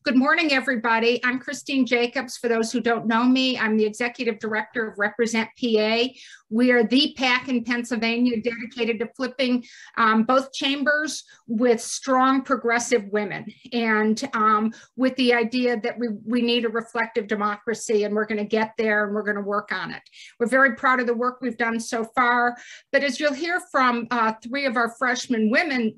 Good morning, everybody. I'm Christine Jacobs. For those who don't know me, I'm the Executive Director of Represent PA. We are the PAC in Pennsylvania dedicated to flipping both chambers with strong progressive women, and with the idea that we need a reflective democracy, and we're going to get there and we're going to work on it. We're very proud of the work we've done so far, but as you'll hear from three of our freshman women,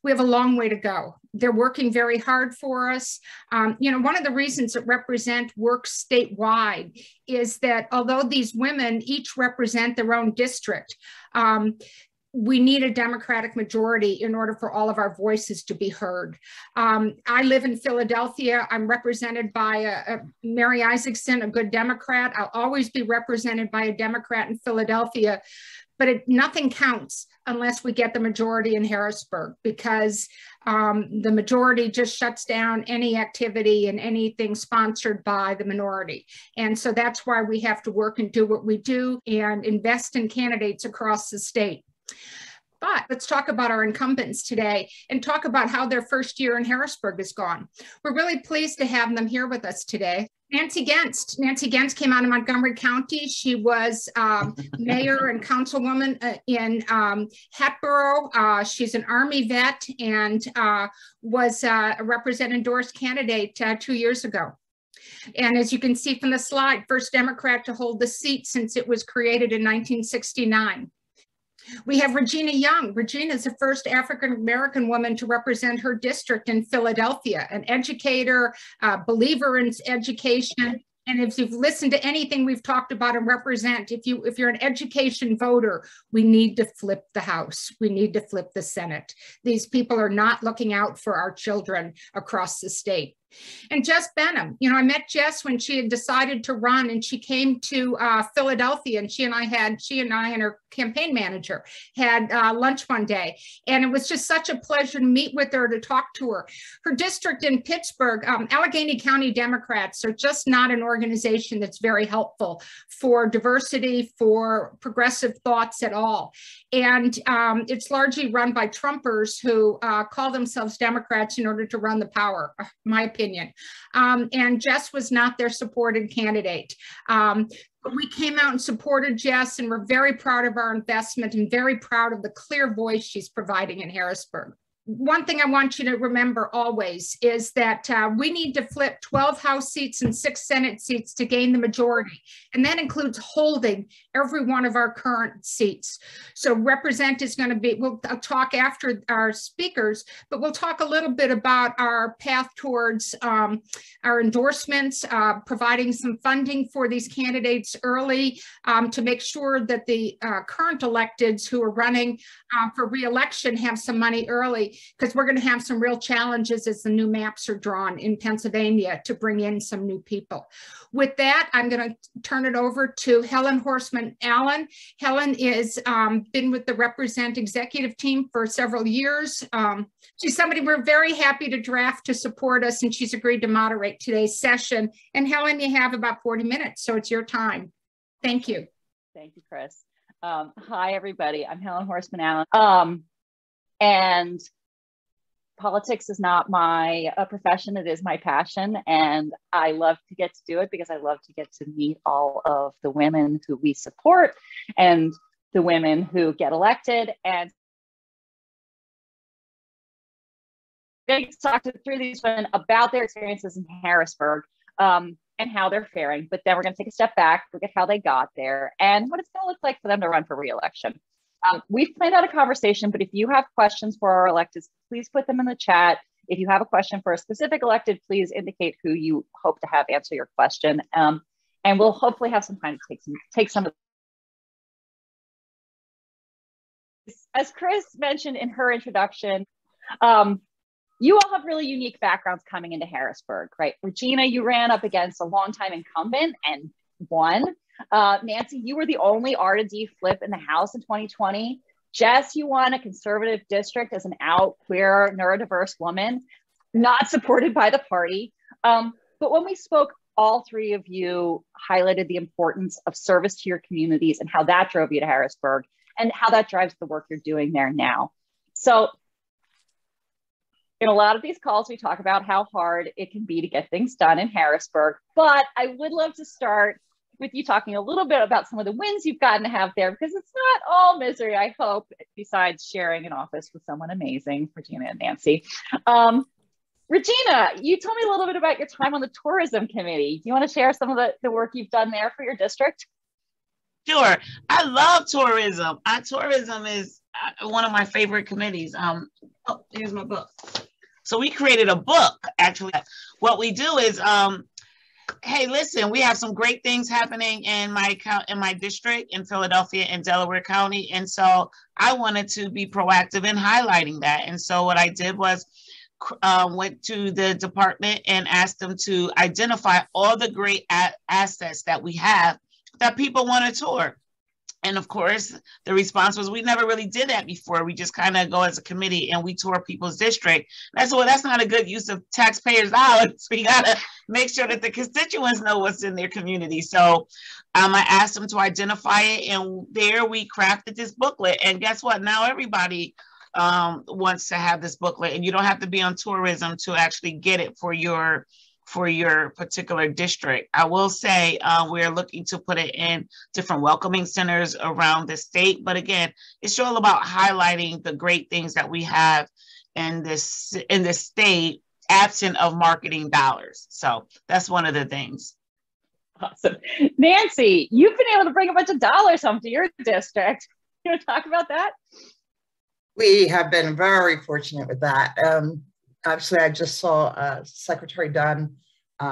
we have a long way to go. They're working very hard for us. One of the reasons that Represent works statewide is that although these women each represent their own district, we need a Democratic majority in order for all of our voices to be heard. I live in Philadelphia. I'm represented by Mary Isaacson, a good Democrat. I'll always be represented by a Democrat in Philadelphia, but nothing counts unless we get the majority in Harrisburg, because the majority just shuts down any activity and anything sponsored by the minority. And so that's why we have to work and do what we do and invest in candidates across the state. But let's talk about our incumbents today and talk about how their first year in Harrisburg has gone. We're really pleased to have them here with us today. Nancy Guenst. Nancy Guenst came out of Montgomery County. She was mayor and councilwoman in Hatboro. She's an Army vet and was a represent-endorsed candidate 2 years ago. And as you can see from the slide, first Democrat to hold the seat since it was created in 1969. We have Regina Young. Regina is the first African-American woman to represent her district in Philadelphia, an educator, believer in education. And if you've listened to anything we've talked about and Represent, if you're an education voter, we need to flip the House. We need to flip the Senate. These people are not looking out for our children across the state. And Jess Benham, I met Jess when she had decided to run, and she came to Philadelphia, and she and I and her campaign manager had lunch one day. And it was just such a pleasure to meet with her, to talk to her. Her district in Pittsburgh, Allegheny County Democrats are just not an organization that's very helpful for diversity, for progressive thoughts at all. And it's largely run by Trumpers who call themselves Democrats in order to run the power, my opinion. And Jess was not their supported candidate. But we came out and supported Jess, and we're very proud of our investment and very proud of the clear voice she's providing in Harrisburg. One thing I want you to remember always is that we need to flip 12 House seats and 6 Senate seats to gain the majority. And that includes holding every one of our current seats. So Represent is going to be, we'll talk after our speakers, but we'll talk a little bit about our path towards our endorsements, providing some funding for these candidates early to make sure that the current electeds who are running for re-election have some money early, because we're going to have some real challenges as the new maps are drawn in Pennsylvania to bring in some new people. With that, I'm going to turn it over to Helen Horseman Allen. Helen is been with the Represent executive team for several years. She's somebody we're very happy to draft to support us, and she's agreed to moderate today's session. And Helen, you have about 40 minutes, so it's your time. Thank you. Thank you, Chris. Hi, everybody. I'm Helen Horseman Allen. And politics is not my profession, it is my passion. And I love to get to do it because I love to get to meet all of the women who we support and the women who get elected. And I'm going to talk to through these women about their experiences in Harrisburg and how they're faring. But then we're going to take a step back, look at how they got there and what it's going to look like for them to run for re-election. We've planned out a conversation, but if you have questions for our electeds, please put them in the chat. If you have a question for a specific elected, please indicate who you hope to have answer your question. And we'll hopefully have some time to take some of this. As Chris mentioned in her introduction, you all have really unique backgrounds coming into Harrisburg, right? Regina, you ran up against a longtime incumbent and won. Nancy, you were the only R to D flip in the House in 2020. Jess, you won a conservative district as an out, queer, neurodiverse woman, not supported by the party. But when we spoke, all three of you highlighted the importance of service to your communities and how that drove you to Harrisburg and how that drives the work you're doing there now. So in a lot of these calls, we talk about how hard it can be to get things done in Harrisburg, but I would love to start with you talking a little bit about some of the wins you've gotten to have there, because it's not all misery, I hope, besides sharing an office with someone amazing, Regina and Nancy. Regina, you told me a little bit about your time on the tourism committee. Do you want to share some of the work you've done there for your district? Sure. I love tourism. Tourism is one of my favorite committees. Oh, here's my book. So we created a book, actually. What we do is, hey, listen, we have some great things happening in my district in Philadelphia and Delaware County. And so I wanted to be proactive in highlighting that. And so what I did was went to the department and asked them to identify all the great assets that we have that people want to tour. And of course, the response was, we never really did that before. We just kind of go as a committee and we tour people's district. That's not a good use of taxpayers' dollars. We got to make sure that the constituents know what's in their community. So I asked them to identify it, and there we crafted this booklet. And guess what? Now everybody wants to have this booklet, and you don't have to be on tourism to actually get it for your particular district. I will say we're looking to put it in different welcoming centers around the state. But again, it's all about highlighting the great things that we have in this state, absent of marketing dollars. So that's one of the things. Awesome. Nancy, you've been able to bring a bunch of dollars home to your district. You want to talk about that? We have been very fortunate with that. Actually, I just saw Secretary Dunn,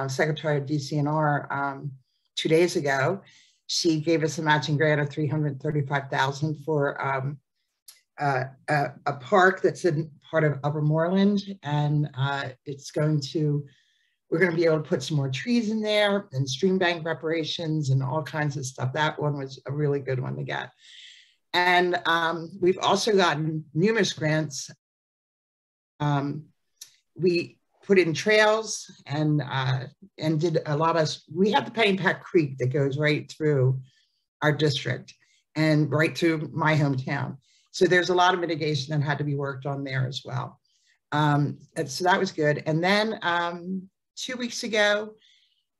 Secretary of DCNR, 2 days ago. She gave us a matching grant of $335,000 for a park that's in part of Upper Moreland, and we're going to be able to put some more trees in there and stream bank reparations and all kinds of stuff. That one was a really good one to get. And we've also gotten numerous grants. We put in trails and did a lot of, we have the Pennypack Creek that goes right through our district and right through my hometown. So there's a lot of mitigation that had to be worked on there as well. And so that was good. And then 2 weeks ago,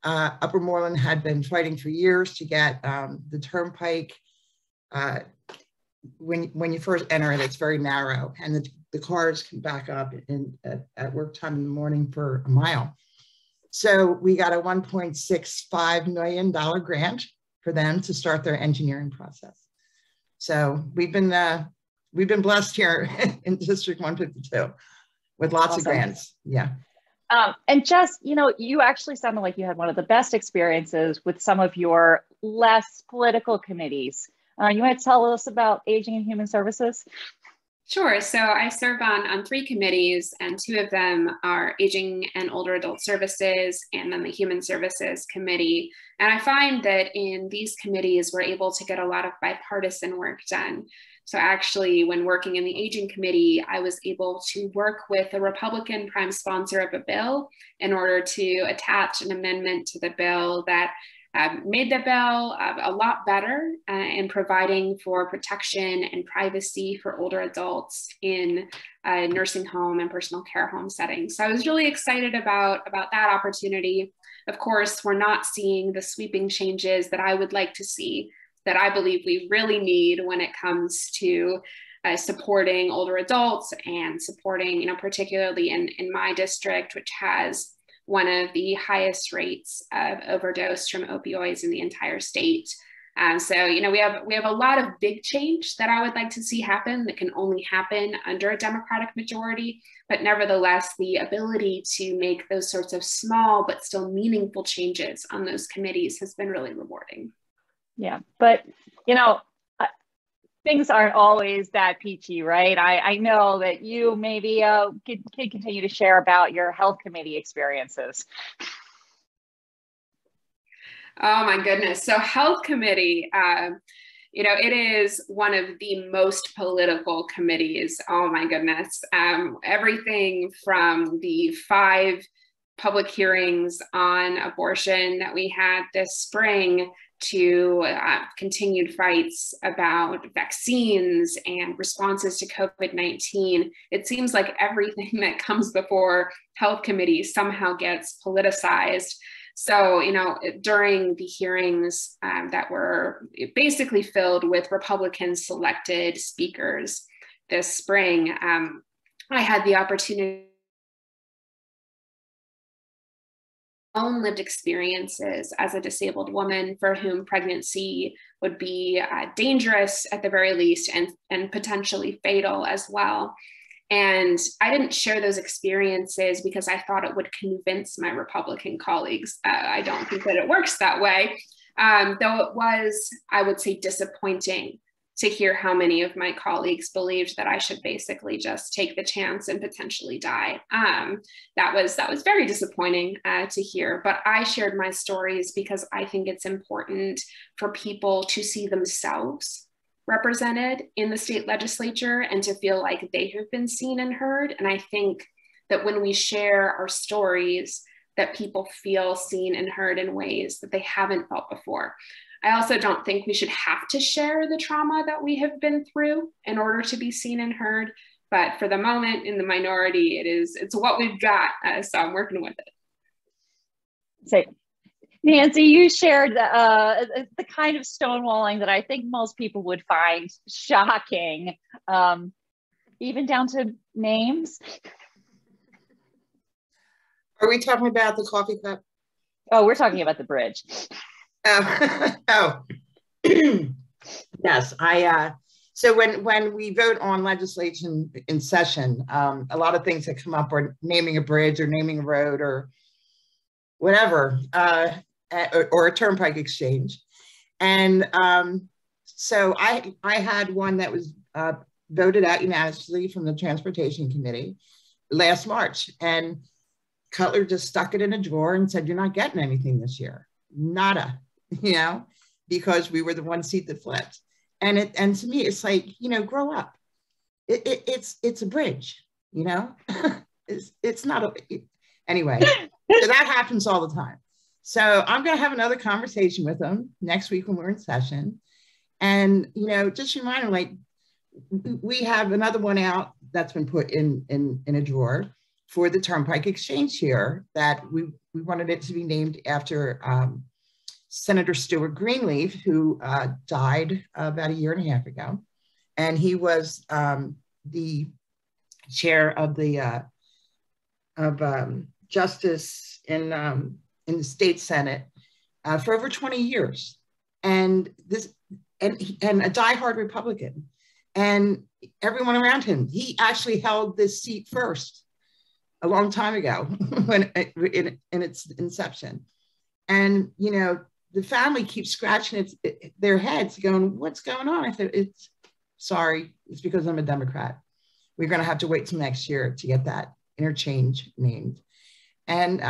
Upper Moreland had been fighting for years to get the turnpike. When you first enter it, it's very narrow, and the cars can back up at work time in the morning for a mile. So we got a $1.65 million grant for them to start their engineering process. So we've been blessed here in District 152 with lots of grants. Yeah. And Jess, you actually sounded like you had one of the best experiences with some of your less political committees. You want to tell us about Aging and Human Services? Sure. So I serve on 3 committees, and 2 of them are Aging and Older Adult Services and then the Human Services Committee. And I find that in these committees, we're able to get a lot of bipartisan work done. So actually, when working in the Aging Committee, I was able to work with a Republican prime sponsor of a bill in order to attach an amendment to the bill that made the bill a lot better in providing for protection and privacy for older adults in nursing home and personal care home settings. So I was really excited about that opportunity. Of course, we're not seeing the sweeping changes that I would like to see, that I believe we really need when it comes to supporting older adults and supporting, particularly in my district, which has one of the highest rates of overdose from opioids in the entire state. So, we have a lot of big change that I would like to see happen that can only happen under a Democratic majority, but nevertheless, the ability to make those sorts of small but still meaningful changes on those committees has been really rewarding. Yeah, but things aren't always that peachy, right? I know that you maybe can continue to share about your health committee experiences. Oh my goodness. So health committee, it is one of the most political committees. Oh my goodness. Everything from the 5 public hearings on abortion that we had this spring to continued fights about vaccines and responses to COVID-19. It seems like everything that comes before health committees somehow gets politicized. So, you know, during the hearings that were basically filled with Republican selected speakers this spring, I had the opportunity own lived experiences as a disabled woman for whom pregnancy would be dangerous at the very least and potentially fatal as well. And I didn't share those experiences because I thought it would convince my Republican colleagues. I don't think that it works that way, though it was, I would say, disappointing to hear how many of my colleagues believed that I should basically just take the chance and potentially die. That was very disappointing to hear, but I shared my stories because I think it's important for people to see themselves represented in the state legislature and to feel like they have been seen and heard. And I think that when we share our stories, that people feel seen and heard in ways that they haven't felt before. I also don't think we should have to share the trauma that we have been through in order to be seen and heard. But for the moment, in the minority, it's what we've got. So I'm working with it. So, Nancy, you shared the kind of stonewalling that I think most people would find shocking, even down to names. Are we talking about the coffee cup? Oh, we're talking about the bridge. Oh, yes. So when we vote on legislation in session, a lot of things that come up are naming a bridge or naming a road or whatever, or a turnpike exchange. And so I had one that was voted out unanimously from the Transportation Committee last March, and Cutler just stuck it in a drawer and said, "You're not getting anything this year, nada." You know, because we were the one seat that flipped. And to me, it's like, you know, grow up. It's a bridge, you know, it's not anyway, so that happens all the time. So I'm going to have another conversation with them next week when we're in session. And, you know, just remind them, like, we have another one out that's been put in a drawer for the Turnpike Exchange here that we wanted it to be named after Senator Stuart Greenleaf, who died about a year and a half ago. And he was the chair of the justice in the state Senate for over 20 years. And a diehard Republican. And everyone around him, he actually held this seat first a long time ago when in its inception. And, you know, the family keeps scratching their heads going, "What's going on?" I said, sorry, it's because I'm a Democrat. We're going to have to wait till next year to get that interchange named. And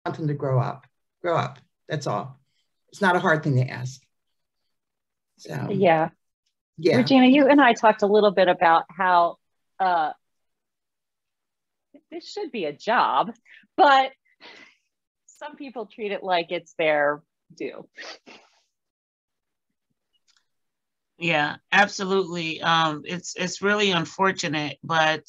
want them to grow up. That's all. It's not a hard thing to ask. So yeah. Regina, you and I talked a little bit about how this should be a job, but some people treat it like it's their due. Yeah, absolutely. It's really unfortunate, but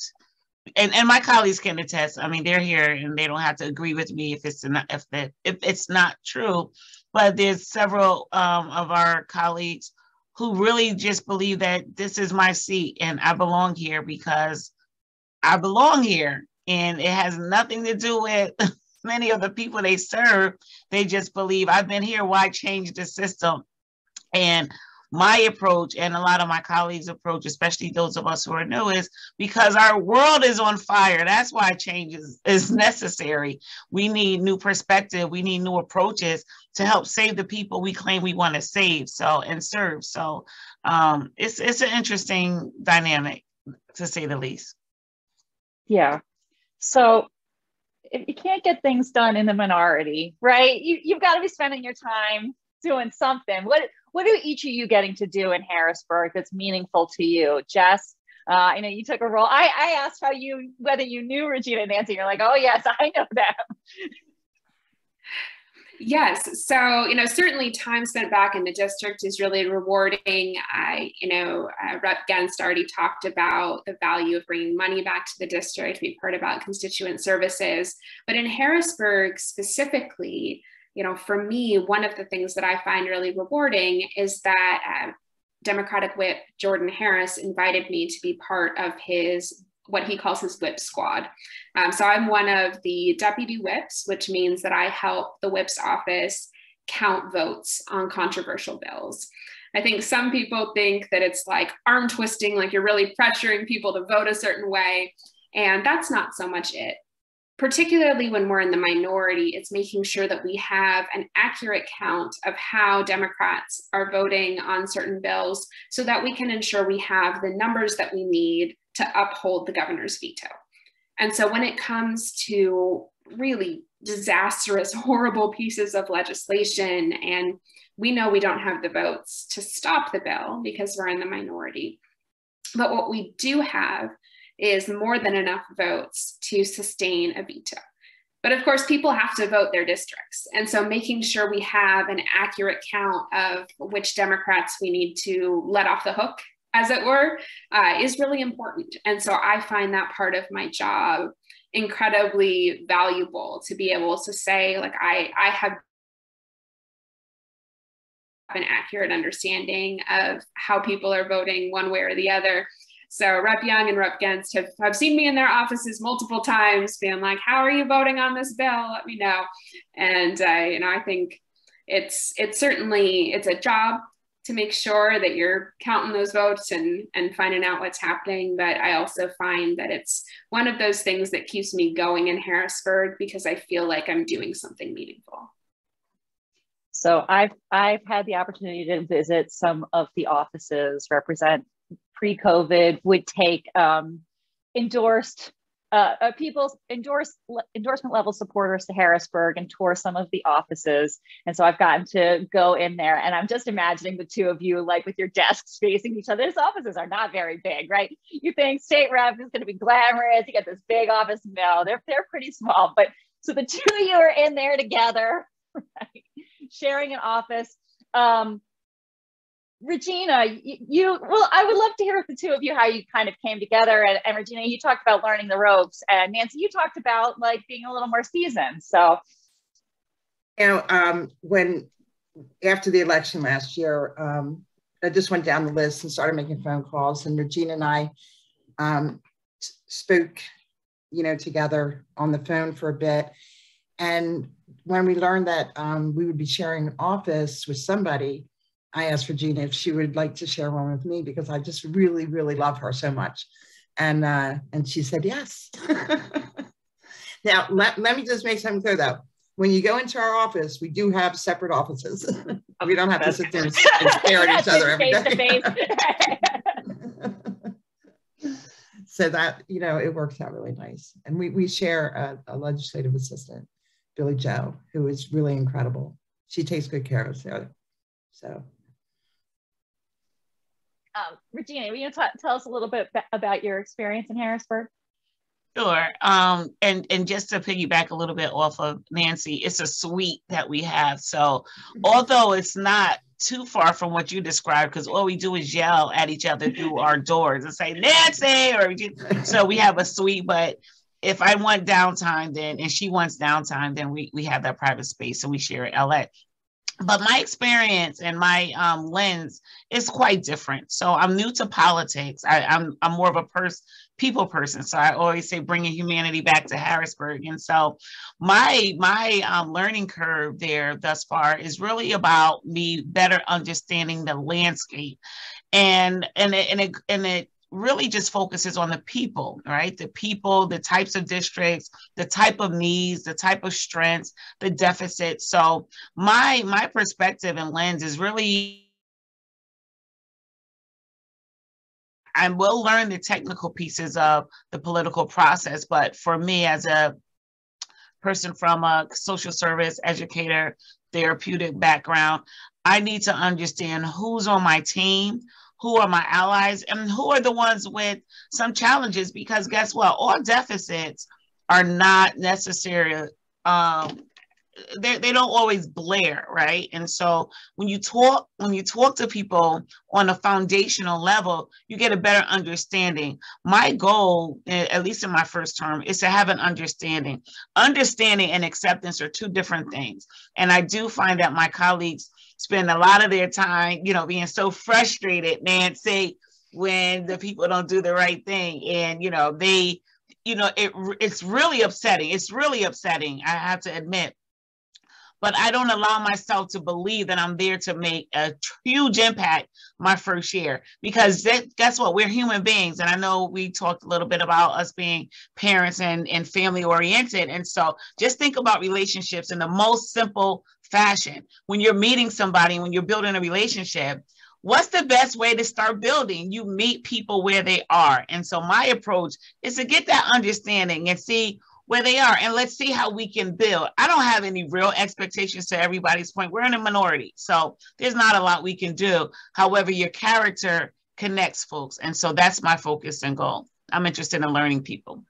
and my colleagues can attest. I mean, they're here and they don't have to agree with me if it's not true. But there's several of our colleagues who really just believe that this is my seat and I belong here because I belong here. And it has nothing to do with many of the people they serve. They just believe, I've been here, why change the system? And my approach, and a lot of my colleagues' approach, especially those of us who are new, is because our world is on fire. That's why change is necessary. We need new perspective. We need new approaches to help save the people we claim we want to save and serve. So it's an interesting dynamic, to say the least. Yeah. So if you can't get things done in the minority, right? You've got to be spending your time doing something. What are each of you getting to do in Harrisburg that's meaningful to you? Jess, I know you took a role. I asked whether you knew Regina and Nancy. You're like, oh yes, I know them. Yes. So, certainly time spent back in the district is really rewarding. Rep Guenst already talked about the value of bringing money back to the district. We've heard about constituent services, but in Harrisburg specifically, for me, one of the things that I find really rewarding is that Democratic Whip Jordan Harris invited me to be part of what he calls his whip squad. So I'm one of the deputy whips, which means that I help the whip's office count votes on controversial bills. I think some people think that it's like arm twisting, like you're really pressuring people to vote a certain way. And that's not so much it. Particularly when we're in the minority, it's making sure that we have an accurate count of how Democrats are voting on certain bills so that we can ensure we have the numbers that we need to uphold the governor's veto. And so when it comes to really disastrous, horrible pieces of legislation, and we know we don't have the votes to stop the bill because we're in the minority, but what we do have is more than enough votes to sustain a veto. But of course, people have to vote their districts. And so making sure we have an accurate count of which Democrats we need to let off the hook, as it were, is really important. And so I find that part of my job incredibly valuable, to be able to say, like, I have an accurate understanding of how people are voting one way or the other. So Rep Young and Rep Guenst have seen me in their offices multiple times being like, how are you voting on this bill? Let me know. And, I think it's a job to make sure that you're counting those votes and finding out what's happening. But I also find that it's one of those things that keeps me going in Harrisburg because I feel like I'm doing something meaningful. So I've had the opportunity to visit some of the offices, represent pre-COVID, would take people's endorsement level supporters to Harrisburg and tour some of the offices. And so I've gotten to go in there, and I'm just imagining the two of you, like with your desks facing each other. These offices are not very big, right? You think state rep is going to be glamorous. You get this big office. No, they're pretty small. But so the two of you are in there together, right? Sharing an office. Regina, I would love to hear from the two of you how you kind of came together. And Regina, you talked about learning the ropes, and Nancy, you talked about like being a little more seasoned. So, when after the election last year, I just went down the list and started making phone calls, and Regina and I spoke, together on the phone for a bit. And when we learned that we would be sharing an office with somebody, I asked Regina if she would like to share one with me because I just really, really love her so much. And she said, yes. Now, let me just make something clear though. When you go into our office, we do have separate offices. We don't have to sit there and stare at each other every day. So that, it works out really nice. And we share a legislative assistant, Billy Joe, who is really incredible. She takes good care of us. So. Regina, will you tell us a little bit about your experience in Harrisburg? Sure. And just to piggyback a little bit off of Nancy, it's a suite that we have. So although it's not too far from what you described, because all we do is yell at each other through our doors and say, Nancy, or so we have a suite, but if I want downtime and she wants downtime, then we have that private space and we share it LA. But my experience and my lens is quite different. So I'm new to politics. I'm more of a people person. So I always say bringing humanity back to Harrisburg. And so my learning curve there thus far is really about me better understanding the landscape, and it really just focuses on the people, right? The people, the types of districts, the type of needs, the type of strengths, the deficits. So my perspective and lens is really, I will learn the technical pieces of the political process, but for me as a person from a social service, educator, therapeutic background, I need to understand who's on my team, who are my allies and who are the ones with some challenges, because guess what? All deficits are not necessarily, they don't always blare, right? And so when you talk to people on a foundational level, you get a better understanding. My goal, at least in my first term, is to have an understanding. Understanding and acceptance are two different things. And I do find that my colleagues spend a lot of their time, you know, being so frustrated, Nancy, when the people don't do the right thing. And, you know, it's really upsetting. It's really upsetting, I have to admit. But I don't allow myself to believe that I'm there to make a huge impact my first year, because guess what? We're human beings. And I know we talked a little bit about us being parents and family oriented. And so just think about relationships in the most simple fashion. When you're meeting somebody, when you're building a relationship, what's the best way to start building? You meet people where they are. And so my approach is to get that understanding and see where they are, and let's see how we can build. I don't have any real expectations, to everybody's point. We're in a minority, so there's not a lot we can do. However, your character connects folks, and so that's my focus and goal. I'm interested in learning people.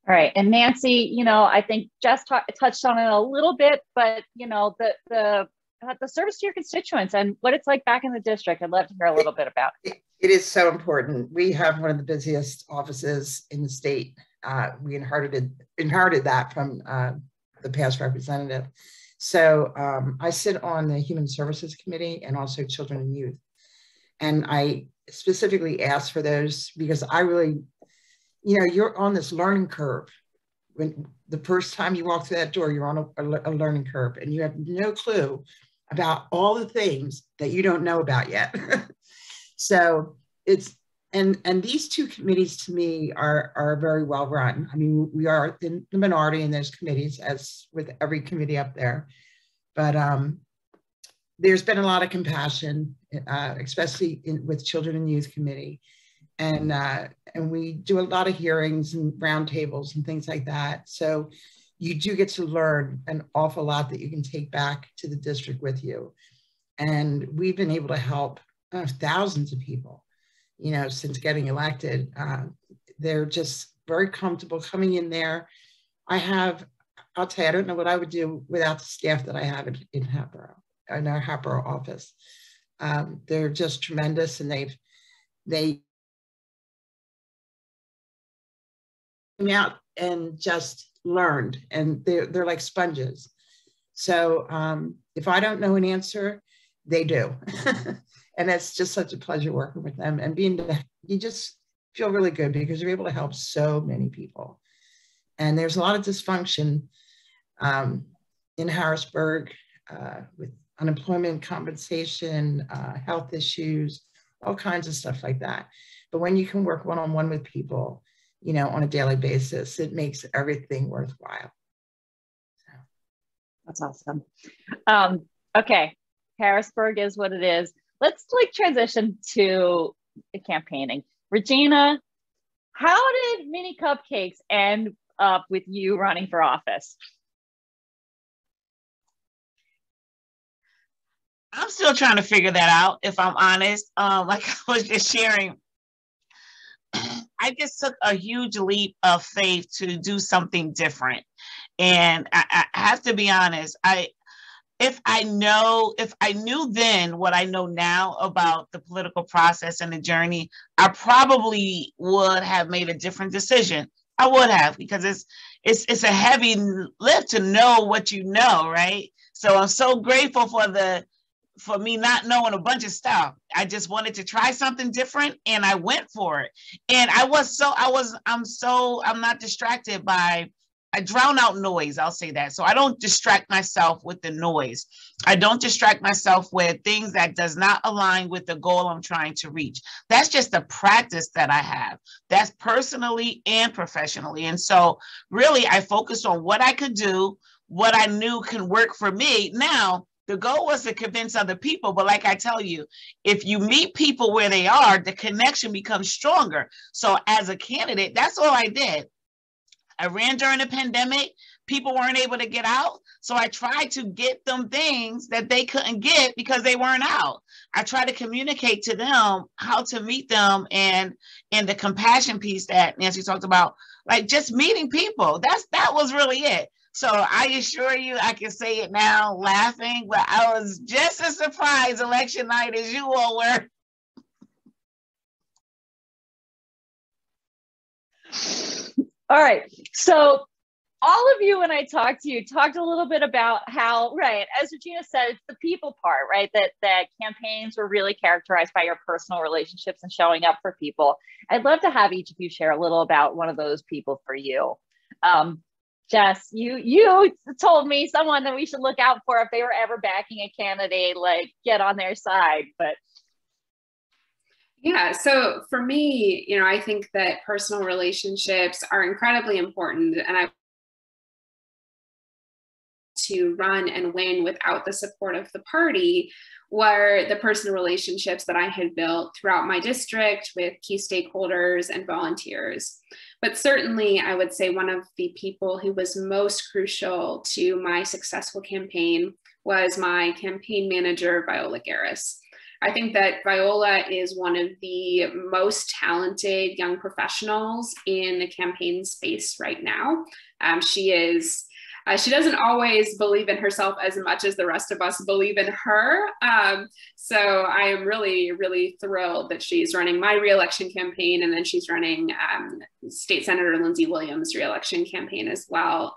All right, and Nancy, you know, I think Jess touched on it a little bit, but you know, the service to your constituents and what it's like back in the district. I'd love to hear a little bit about it. It is so important. We have one of the busiest offices in the state. We inherited that from the past representative. So I sit on the Human Services Committee and also Children and Youth. And I specifically asked for those because I really, you know, you're on this learning curve. When the first time you walk through that door, you're on a learning curve and you have no clue about all the things that you don't know about yet. So it's, and these two committees to me are very well run. I mean, we are in the minority in those committees, as with every committee up there, but there's been a lot of compassion, especially with Children and Youth Committee. And we do a lot of hearings and roundtables and things like that. So you do get to learn an awful lot that you can take back to the district with you. And we've been able to help thousands of people, you know, since getting elected. They're just very comfortable coming in there. I'll tell you, I don't know what I would do without the staff that I have in Hatboro, in our Hatboro office. They're just tremendous, and they came out and just learned, and they're like sponges. So if I don't know an answer, they do. And it's just such a pleasure working with them, and you just feel really good because you're able to help so many people. And there's a lot of dysfunction in Harrisburg with unemployment compensation, health issues, all kinds of stuff like that. But when you can work one-on-one with people, you know, on a daily basis, it makes everything worthwhile. So. That's awesome. Okay, Harrisburg is what it is. Let's transition to the campaigning. Regina, how did mini cupcakes end up with you running for office? I'm still trying to figure that out, if I'm honest. Like I was just sharing, I just took a huge leap of faith to do something different. And I have to be honest, if I knew then what I know now about the political process and the journey, I probably would have made a different decision. I would have, because it's a heavy lift to know what you know, right? So I'm so grateful for me not knowing a bunch of stuff. I just wanted to try something different, and I went for it. And I'm not distracted by, I drown out noise, I'll say that. So I don't distract myself with the noise. I don't distract myself with things that does not align with the goal I'm trying to reach. That's just a practice that I have. That's personally and professionally. And so really I focused on what I could do, what I knew can work for me. Now, the goal was to convince other people, but like I tell you, if you meet people where they are, the connection becomes stronger. So as a candidate, that's all I did. I ran during the pandemic. People weren't able to get out. So I tried to get them things that they couldn't get because they weren't out. I try to communicate to them how to meet them, and the compassion piece that Nancy talked about, like just meeting people. That was really it. So I assure you, I can say it now laughing, but I was just as surprised election night as you all were. All right. So all of you, when I talked to you, talked a little bit about how, right, as Regina said, it's the people part, right? That campaigns were really characterized by your personal relationships and showing up for people. I'd love to have each of you share a little about one of those people for you. Jess, you told me someone that we should look out for if they were ever backing a candidate, like get on their side, but. Yeah, so for me, you know, I think that personal relationships are incredibly important, and I to run and win without the support of the party were the personal relationships that I had built throughout my district with key stakeholders and volunteers. But certainly I would say one of the people who was most crucial to my successful campaign was my campaign manager, Viola Garris. I think that Viola is one of the most talented young professionals in the campaign space right now. She doesn't always believe in herself as much as the rest of us believe in her. So I am really, really thrilled that she's running my reelection campaign, and then she's running State Senator Lindsey Williams' reelection campaign as well,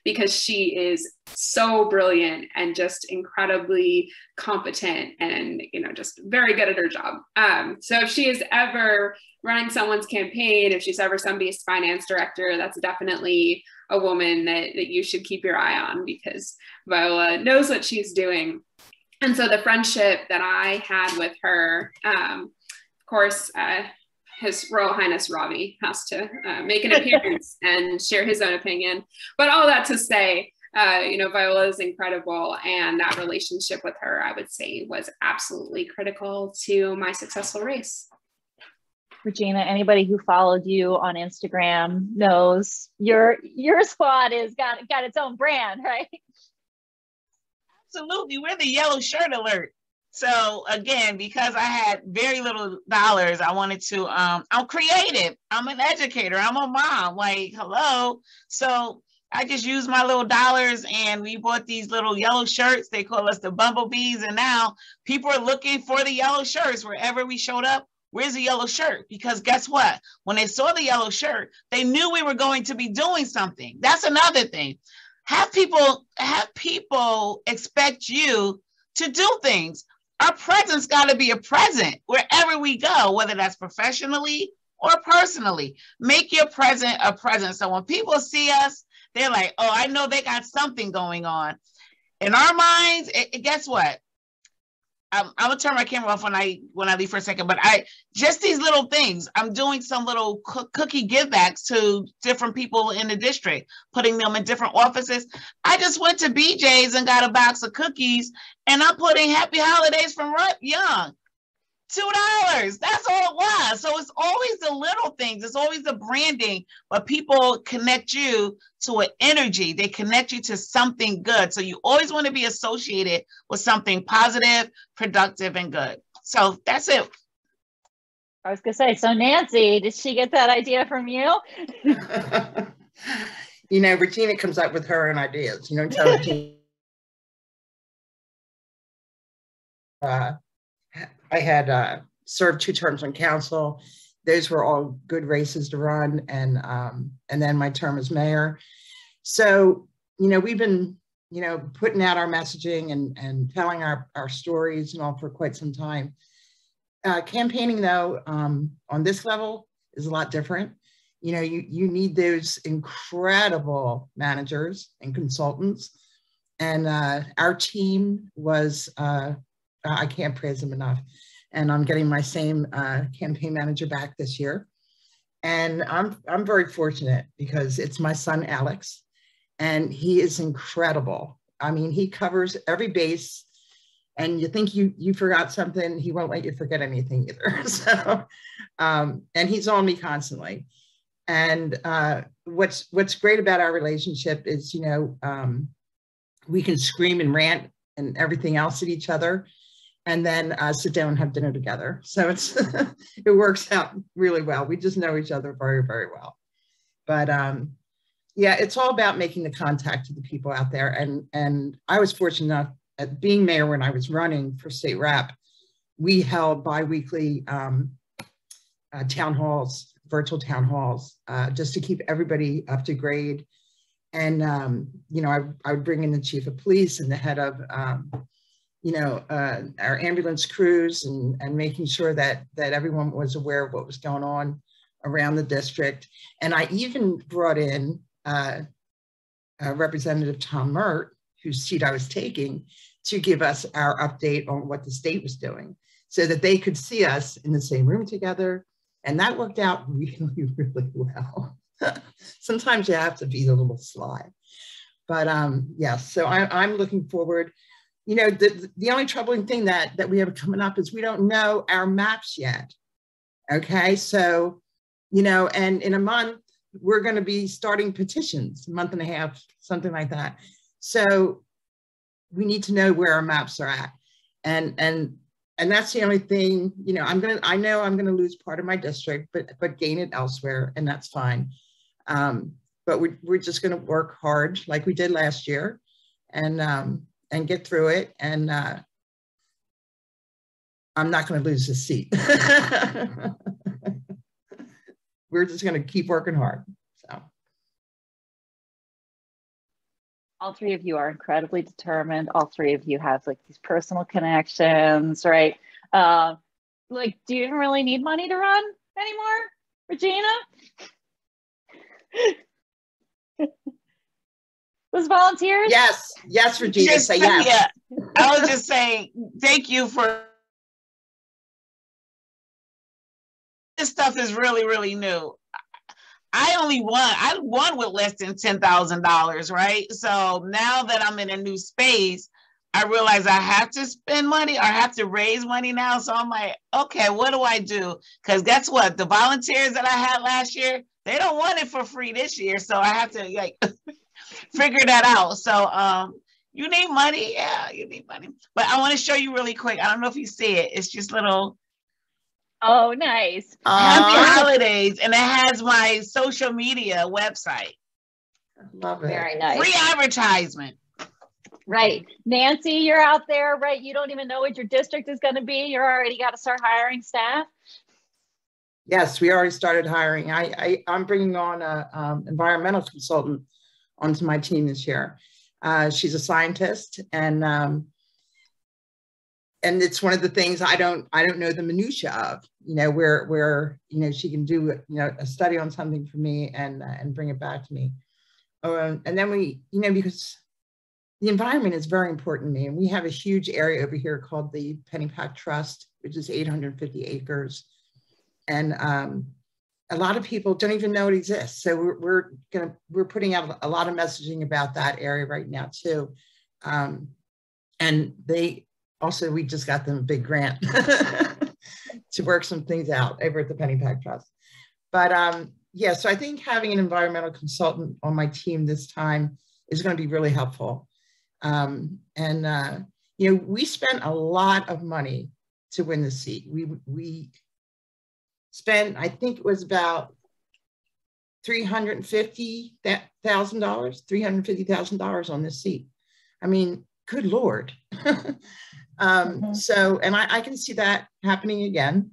because she is so brilliant and just incredibly competent and, you know, just very good at her job. So if she is ever running someone's campaign, if she's ever somebody's finance director, that's definitely a woman that you should keep your eye on, because Viola knows what she's doing. And so the friendship that I had with her, of course, His Royal Highness Ravi has to make an appearance and share his own opinion. But all that to say, you know, Viola is incredible, and that relationship with her, I would say, was absolutely critical to my successful race. Regina, anybody who followed you on Instagram knows your squad is got its own brand, right? Absolutely, we're the yellow shirt alert. So again, because I had very little dollars, I wanted to, I'm creative, I'm an educator, I'm a mom, like, hello. So I just used my little dollars, and we bought these little yellow shirts. They call us the bumblebees. And now people are looking for the yellow shirts wherever we showed up. Where's the yellow shirt? Because guess what? When they saw the yellow shirt, they knew we were going to be doing something. That's another thing. Have people expect you to do things. Our presence got to be a present wherever we go, whether that's professionally or personally. Make your present a present. So when people see us, they're like, oh, I know they got something going on. In our minds, guess what? I'm gonna turn my camera off when I leave for a second, but just these little things. I'm doing some little cookie givebacks to different people in the district, putting them in different offices. I just went to BJ's and got a box of cookies, and I'm putting Happy Holidays from Young. $2. That's all it was. So it's always the little things. It's always the branding, but people connect you to an energy. They connect you to something good. So you always want to be associated with something positive, productive, and good. So that's it. I was going to say, so Nancy, did she get that idea from you? You know, Regina comes up with her own ideas. You know, tell Regina. I had served 2 terms on council. Those were all good races to run, and then my term as mayor. So, you know, we've been, you know, putting out our messaging and telling our stories and all for quite some time. Campaigning, though, on this level is a lot different. You know, you need those incredible managers and consultants, and our team was. I can't praise them enough. And I'm getting my same campaign manager back this year. And I'm very fortunate because it's my son, Alex, and he is incredible. I mean, he covers every base, and you think you forgot something, he won't let you forget anything either. So, and he's on me constantly. And what's great about our relationship is, you know, we can scream and rant and everything else at each other. and then sit down and have dinner together. So it's it works out really well. We just know each other very, very well. But yeah, it's all about making the contact to the people out there. And I was fortunate enough at being mayor when I was running for state rep, we held bi-weekly town halls, virtual town halls, just to keep everybody up to grade. And, you know, I would bring in the chief of police and the head of, you know, our ambulance crews and making sure that everyone was aware of what was going on around the district. And I even brought in Representative Tom Mert, whose seat I was taking, to give us our update on what the state was doing so that they could see us in the same room together. And that worked out really, really well. Sometimes you have to be a little sly. But yeah, so I'm looking forward. You know, the only troubling thing that we have coming up is we don't know our maps yet. Okay, so, you know, and in a month, we're going to be starting petitions, a month and a half, something like that. So we need to know where our maps are at. And that's the only thing, you know, I know I'm going to lose part of my district, but gain it elsewhere, and that's fine. But we're just going to work hard like we did last year and get through it. And I'm not going to lose this seat. We're just going to keep working hard. So. All three of you are incredibly determined. All three of you have like these personal connections, right? Like, do you even really need money to run anymore, Regina? Those volunteers? Yes, yes, Regina, say yes. Yeah, I was just saying, thank you for, this stuff is really, really new. I won with less than $10,000, right? So now that I'm in a new space, I realize I have to spend money or I have to raise money now. So I'm like, okay, what do I do? Because guess what? The volunteers that I had last year, they don't want it for free this year. So I have to like figure that out. So you need money. Yeah, you need money. But I want to show you really quick. I don't know if you see it. It's just little. Oh, nice. Happy holidays. And it has my social media website. Love it. Very nice. Free advertisement. Right. Nancy, you're out there, right? You don't even know what your district is going to be. You're already got to start hiring staff. Yes, we already started hiring. I'm bringing on an environmental consultant onto my team this year. She's a scientist, and it's one of the things I don't know the minutia of. You know, where you know she can do a study on something for me and bring it back to me. And then we because the environment is very important to me, and we have a huge area over here called the Pennypack Trust, which is 850 acres. And a lot of people don't even know it exists. So we're putting out a lot of messaging about that area right now too. And we just got them a big grant to work some things out over at the Pennypack Trust. But yeah, so I think having an environmental consultant on my team this time is going to be really helpful. You know, we spent a lot of money to win the seat. We spent, I think it was about $350,000 on this seat. I mean, good Lord. So, and I can see that happening again.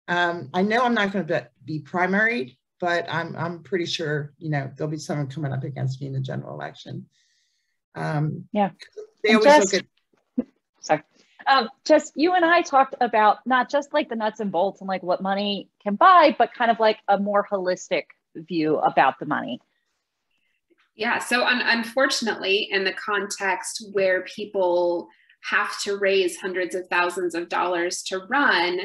I know I'm not going to be primaried, but I'm pretty sure, you know, there'll be someone coming up against me in the general election. Yeah. They always look at. Sorry. Jess, you and I talked about not just like the nuts and bolts and like what money can buy, but kind of like a more holistic view about the money. Yeah, so unfortunately, in the context where people have to raise hundreds of thousands of dollars to run,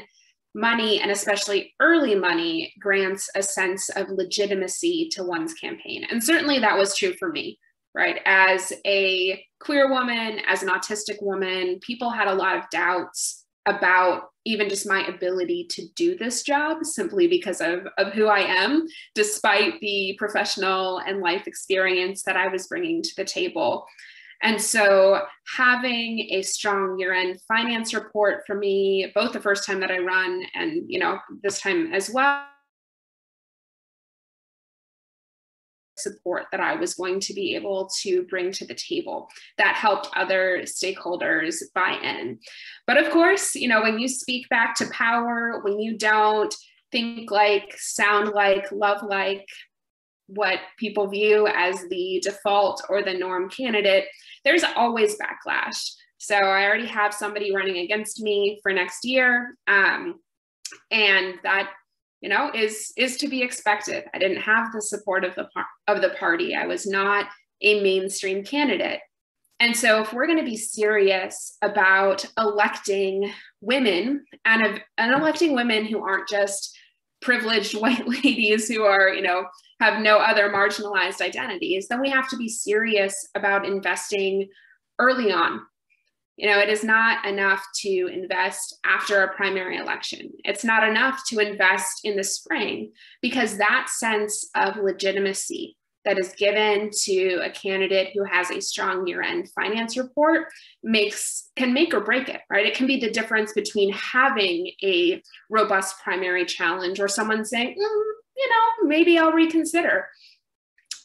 money, and especially early money, grants a sense of legitimacy to one's campaign. And certainly that was true for me, right? As a queer woman, as an autistic woman, people had a lot of doubts about even just my ability to do this job simply because of who I am, despite the professional and life experience that I was bringing to the table. And so having a strong year-end finance report for me, both the first time that I run and, you know, this time as well, support that I was going to be able to bring to the table that helped other stakeholders buy in. But of course, you know, when you speak back to power, when you don't think like, sound like, love like what people view as the default or the norm candidate, there's always backlash. So I already have somebody running against me for next year. And that, you know, is to be expected. I didn't have the support of the party. I was not a mainstream candidate. And so if we're going to be serious about electing women and electing women who aren't just privileged white ladies who are, you know, have no other marginalized identities, then we have to be serious about investing early on. You know, it is not enough to invest after a primary election. It's not enough to invest in the spring, because that sense of legitimacy that is given to a candidate who has a strong year-end finance report can make or break it, right? It can be the difference between having a robust primary challenge or someone saying, you know, maybe I'll reconsider.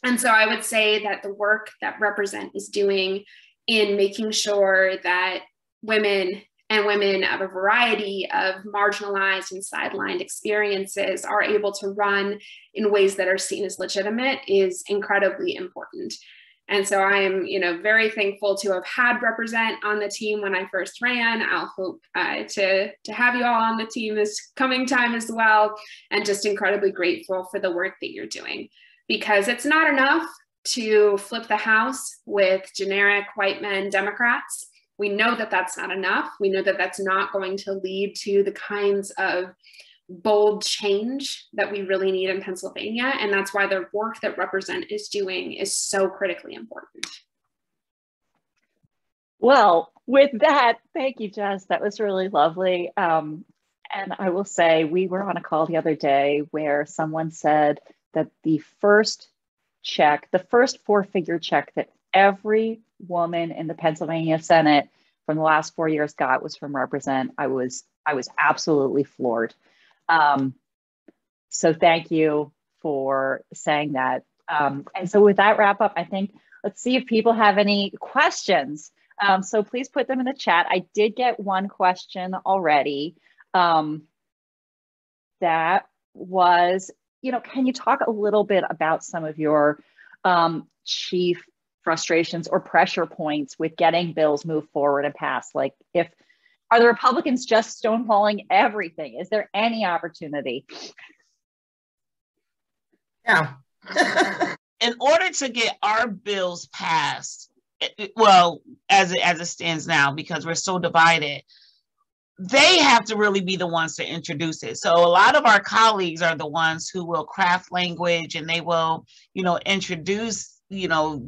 And so I would say that the work that Represent is doing in making sure that women and women of a variety of marginalized and sidelined experiences are able to run in ways that are seen as legitimate is incredibly important. And so I am, you know, very thankful to have had Represent on the team when I first ran. I'll hope to have you all on the team this coming time as well, and just incredibly grateful for the work that you're doing, because it's not enough to flip the House with generic white men Democrats. We know that that's not enough. We know that that's not going to lead to the kinds of bold change that we really need in Pennsylvania. And that's why the work that Represent is doing is so critically important. Well, with that, thank you, Jess. That was really lovely. And I will say, we were on a call the other day where someone said that the first four-figure check that every woman in the Pennsylvania Senate from the last 4 years got was from Represent. I was absolutely floored. So thank you for saying that. And so with that wrap up, I think let's see if people have any questions. So please put them in the chat. I did get one question already. That was, you know, can you talk a little bit about some of your chief frustrations or pressure points with getting bills moved forward and passed? Like, are the Republicans just stonewalling everything? Is there any opportunity? Yeah. In order to get our bills passed, well, as it stands now, because we're so divided, they have to really be the ones to introduce it. So a lot of our colleagues are the ones who will craft language, and they will, you know, introduce, you know,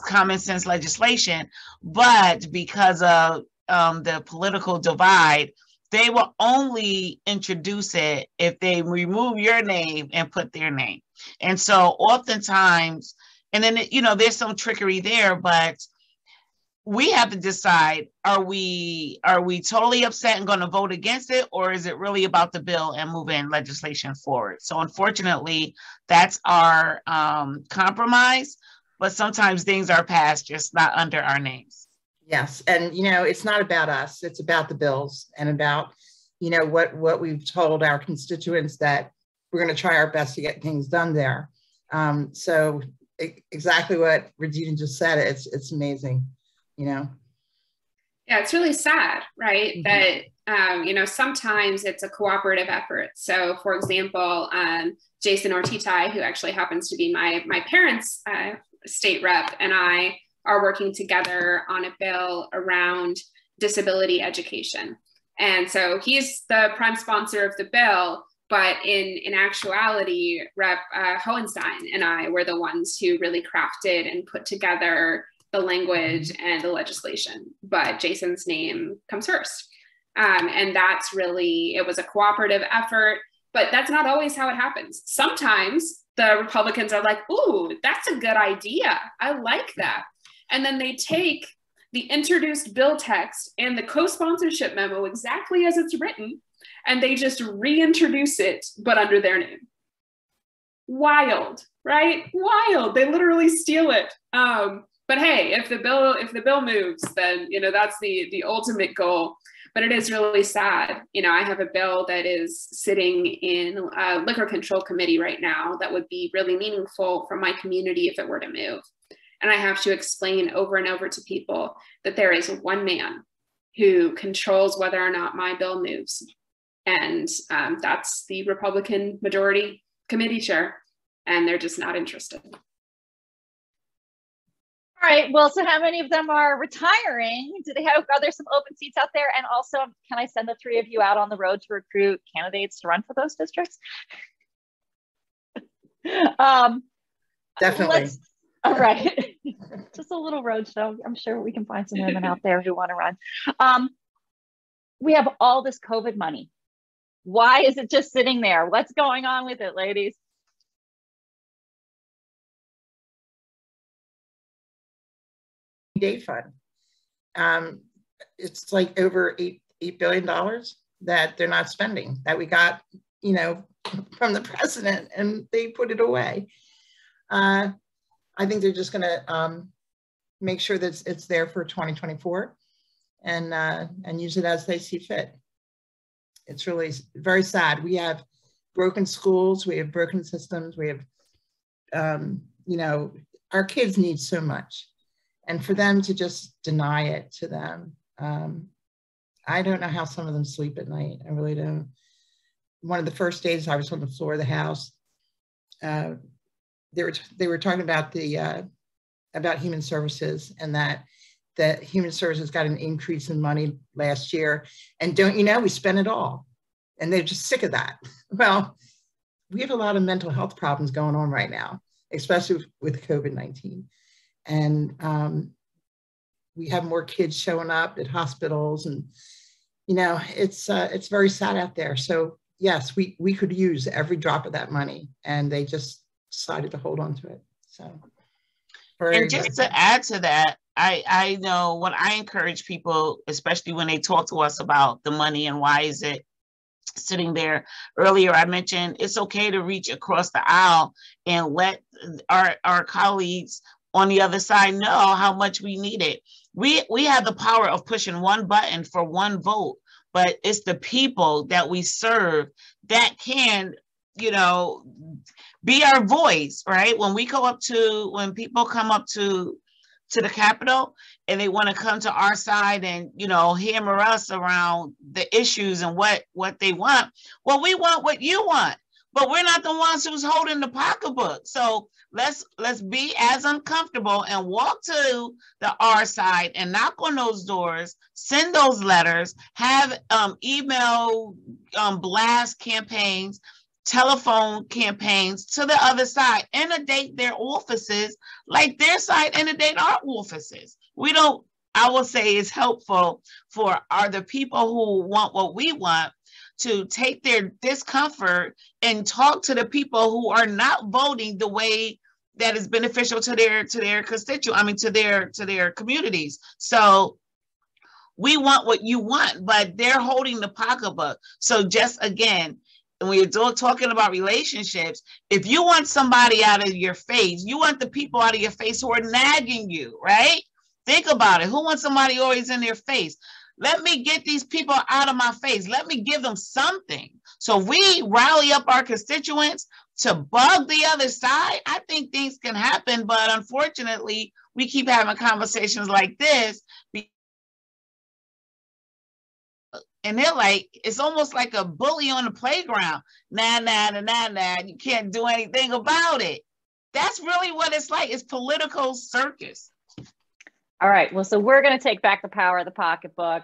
common sense legislation. But because of the political divide, they will only introduce it if they remove your name and put their name. And so oftentimes, and then, you know, there's some trickery there, but we have to decide, are we totally upset and going to vote against it, or is it really about the bill and moving legislation forward? So unfortunately, that's our compromise, but sometimes things are passed just not under our names. Yes, and you know, it's not about us, it's about the bills and about, you know, what we've told our constituents, that we're going to try our best to get things done there. So exactly what Regina just said, it's amazing. You know? Yeah, it's really sad, right? Mm-hmm. That, you know, sometimes it's a cooperative effort. So for example, Jason Ortitai, who actually happens to be my parents' state rep, and I are working together on a bill around disability education. And so he's the prime sponsor of the bill, but in actuality, Rep. Hohenstein and I were the ones who really crafted and put together the language and the legislation, but Jason's name comes first. And that's really, it was a cooperative effort, but that's not always how it happens. Sometimes the Republicans are like, ooh, that's a good idea. I like that. And then they take the introduced bill text and the co-sponsorship memo exactly as it's written, and they just reintroduce it, but under their name. Wild, right? Wild. They literally steal it. But hey, if the bill moves, then, you know, that's the ultimate goal. But it is really sad. You know, I have a bill that is sitting in a liquor control committee right now that would be really meaningful for my community if it were to move. And I have to explain over and over to people that there is one man who controls whether or not my bill moves. And that's the Republican majority committee chair. And they're just not interested. All right, well, so how many of them are retiring? Are there some open seats out there? And also, can I send the three of you out on the road to recruit candidates to run for those districts? Definitely. All right, just a little road show. I'm sure we can find some women out there who want to run. We have all this COVID money. Why is it just sitting there? What's going on with it, ladies? Day fund. It's like over $8 billion that they're not spending, that we got, you know, from the president, and they put it away. I think they're just going to make sure that it's there for 2024 and use it as they see fit. It's really very sad. We have broken schools, we have broken systems, we have, you know, our kids need so much. And for them to just deny it to them, I don't know how some of them sleep at night. I really don't. One of the first days I was on the floor of the House, they were talking about about human services, and that human services got an increase in money last year. And don't you know, we spent it all. And they're just sick of that. Well, we have a lot of mental health problems going on right now, especially with COVID-19. And we have more kids showing up at hospitals, and, you know, it's very sad out there. So yes, we could use every drop of that money, and they just decided to hold on to it. So, and just to add to that, I know when I encourage people, especially when they talk to us about the money and why is it sitting there. Earlier, I mentioned it's okay to reach across the aisle and let our colleagues on the other side know how much we need it. We have the power of pushing one button for one vote, but it's the people that we serve that can, you know, be our voice, right? When people come up to the Capitol and they want to come to our side and, you know, hammer us around the issues and what they want. Well, we want what you want, but we're not the ones who's holding the pocketbook. So let's be as uncomfortable and walk to the R side and knock on those doors, send those letters, have email blast campaigns, telephone campaigns to the other side, inundate their offices like their side inundate our offices. I will say it's helpful for the people who want what we want to take their discomfort and talk to the people who are not voting the way that is beneficial to their constituents, to their communities. So we want what you want, but they're holding the pocketbook. So just again, when you're talking about relationships, if you want somebody out of your face, you want the people out of your face who are nagging you, right? Think about it. Who wants somebody always in their face? Let me get these people out of my face. Let me give them something. So we rally up our constituents to bug the other side. I think things can happen, but unfortunately, we keep having conversations like this. And they're like, it's almost like a bully on the playground. Nah, you can't do anything about it. That's really what it's like. It's political circus. All right, well, so we're going to take back the power of the pocketbook.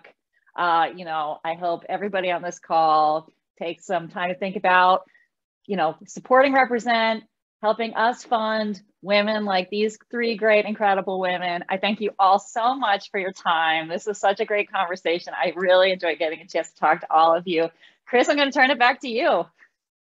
You know, I hope everybody on this call takes some time to think about, you know, supporting Represent, helping us fund women like these three great, incredible women. I thank you all so much for your time. This was such a great conversation. I really enjoyed getting a chance to talk to all of you. Chris, I'm going to turn it back to you.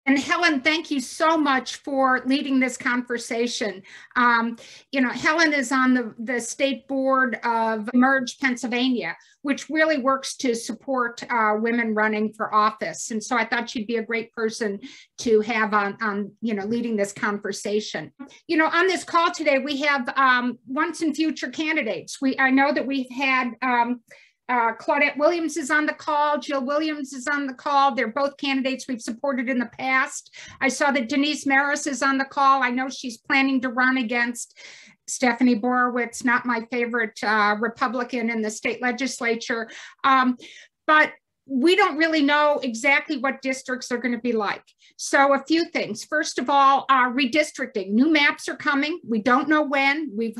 And Helen, thank you so much for leading this conversation. Helen is on the state board of Emerge Pennsylvania, which really works to support women running for office. And so I thought she'd be a great person to have on leading this conversation. On this call today, we have once and future candidates. I know that we've had Claudette Williams is on the call. Jill Williams is on the call. They're both candidates we've supported in the past. I saw that Denise Maris is on the call. I know she's planning to run against Stephanie Borowitz, not my favorite Republican in the state legislature. But we don't really know exactly what districts are going to be like. So a few things. First of all, redistricting. New maps are coming. We don't know when. We've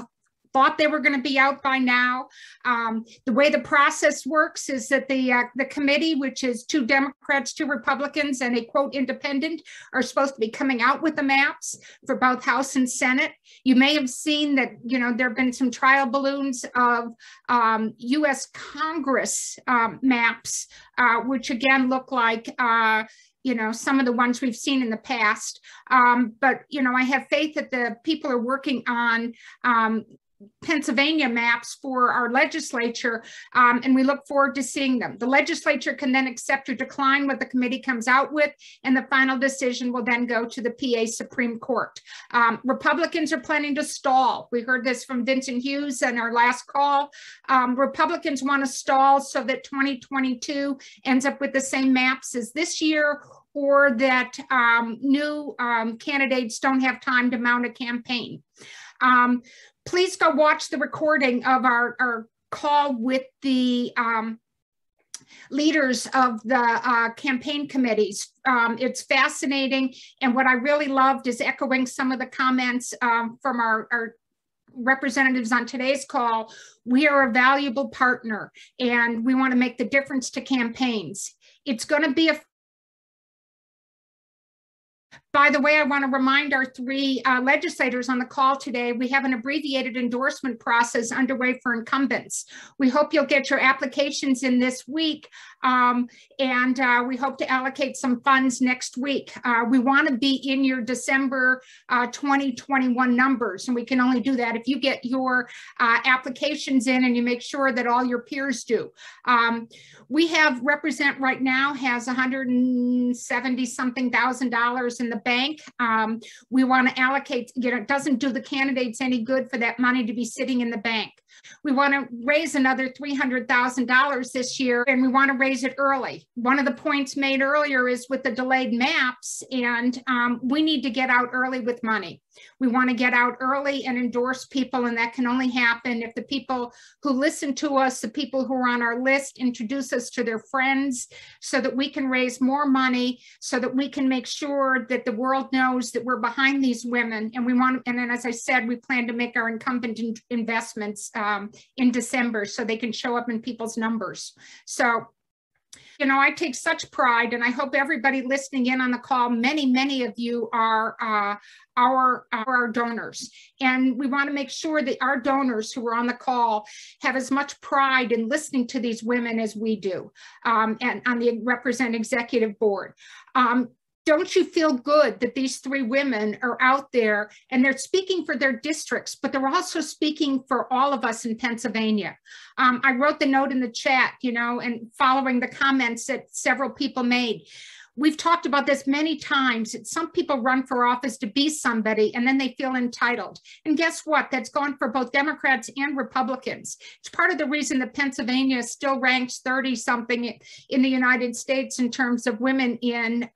thought they were going to be out by now. The way the process works is that the committee, which is 2 Democrats, 2 Republicans, and a quote independent, are supposed to be coming out with the maps for both House and Senate. You may have seen that, there have been some trial balloons of US Congress maps, which again look like some of the ones we've seen in the past. But I have faith that the people are working on Pennsylvania maps for our legislature, and we look forward to seeing them. The legislature can then accept or decline what the committee comes out with, and the final decision will then go to the PA Supreme Court. Republicans are planning to stall. We heard this from Vincent Hughes in our last call. Republicans want to stall so that 2022 ends up with the same maps as this year, or that new candidates don't have time to mount a campaign. Please go watch the recording of our call with the leaders of the campaign committees. It's fascinating. And what I really loved is echoing some of the comments from our representatives on today's call. We are a valuable partner and we want to make the difference to campaigns. It's going to be a By the way, I want to remind our 3 legislators on the call today, we have an abbreviated endorsement process underway for incumbents. We hope you'll get your applications in this week, and we hope to allocate some funds next week. We want to be in your December 2021 numbers, and we can only do that if you get your applications in and you make sure that all your peers do. We have Represent right now has $170-something thousand in the bank. We want to allocate, it doesn't do the candidates any good for that money to be sitting in the bank. We want to raise another $300,000 this year, and we want to raise it early. One of the points made earlier is with the delayed maps, and we need to get out early with money. We want to get out early and endorse people, and that can only happen if the people who listen to us, the people who are on our list, introduce us to their friends so that we can raise more money, so that we can make sure that the world knows that we're behind these women. And we want, and then as I said, we plan to make our incumbent investments in December so they can show up in people's numbers. So, I take such pride, and I hope everybody listening in on the call, many of you are our donors. And we want to make sure that our donors who are on the call have as much pride in listening to these women as we do, and on the Represent Executive Board. Don't you feel good that these 3 women are out there and they're speaking for their districts, but they're also speaking for all of us in Pennsylvania? I wrote the note in the chat, and following the comments that several people made. We've talked about this many times. Some people run for office to be somebody and then they feel entitled. And guess what? That's gone for both Democrats and Republicans. It's part of the reason that Pennsylvania still ranks 30-something in the United States in terms of women in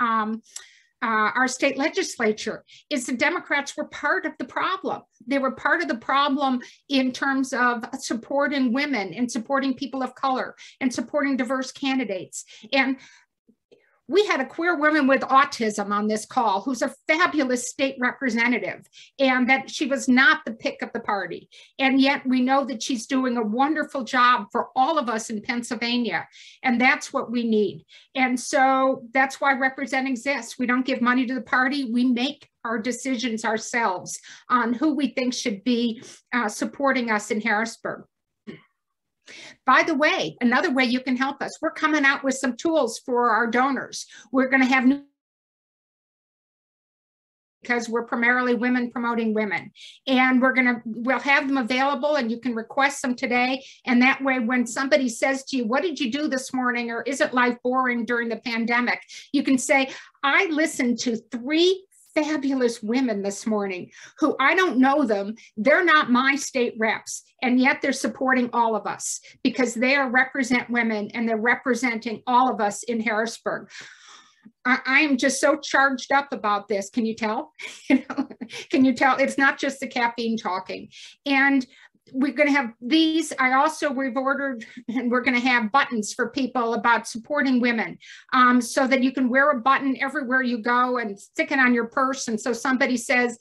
our state legislature, is the Democrats were part of the problem. They were part of the problem in terms of supporting women and supporting people of color and supporting diverse candidates. And we had a queer woman with autism on this call who's a fabulous state representative, and that she was not the pick of the party. And yet we know that she's doing a wonderful job for all of us in Pennsylvania. And that's what we need. And so that's why Represent exists. We don't give money to the party. We make our decisions ourselves on who we think should be supporting us in Harrisburg. By the way, another way you can help us, we're coming out with some tools for our donors. We're going to have new because we're primarily women promoting women. And we'll have them available, and you can request them today. And that way, when somebody says to you, what did you do this morning? Or isn't life boring during the pandemic? You can say, I listened to 3 fabulous women this morning who, I don't know them. They're not my state reps. And yet they're supporting all of us because they represent women, and they're representing all of us in Harrisburg. I am just so charged up about this. Can you tell? Can you tell? It's not just the caffeine talking. And we're going to have these. We've ordered, and we're going to have buttons for people about supporting women, so that you can wear a button everywhere you go and stick it on your purse. And so somebody says,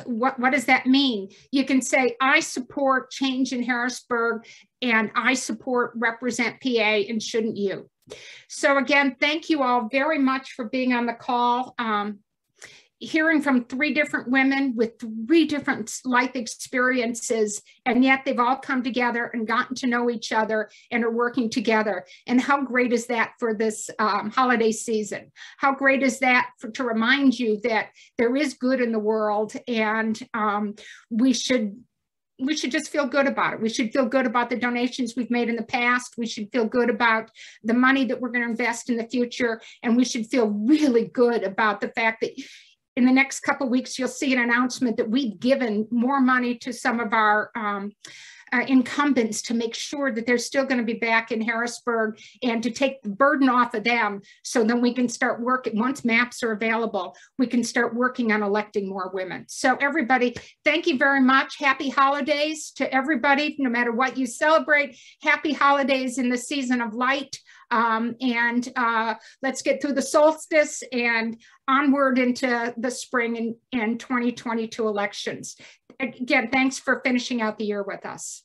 what does that mean? You can say, I support change in Harrisburg, and I support Represent PA, and shouldn't you? So again, thank you all very much for being on the call. Hearing from 3 different women with 3 different life experiences, and yet they've all come together and gotten to know each other and are working together. And how great is that for this holiday season? How great is that to remind you that there is good in the world, and we should just feel good about it. We should feel good about the donations we've made in the past. We should feel good about the money that we're going to invest in the future. And we should feel really good about the fact that in the next couple of weeks, you'll see an announcement that we've given more money to some of our incumbents to make sure that they're still going to be back in Harrisburg, and to take the burden off of them, so then we can start working. Once maps are available, we can start working on electing more women. So everybody, thank you very much. Happy holidays to everybody, no matter what you celebrate. Happy holidays in the season of light. Let's get through the solstice and onward into the spring and 2022 elections. Again, thanks for finishing out the year with us.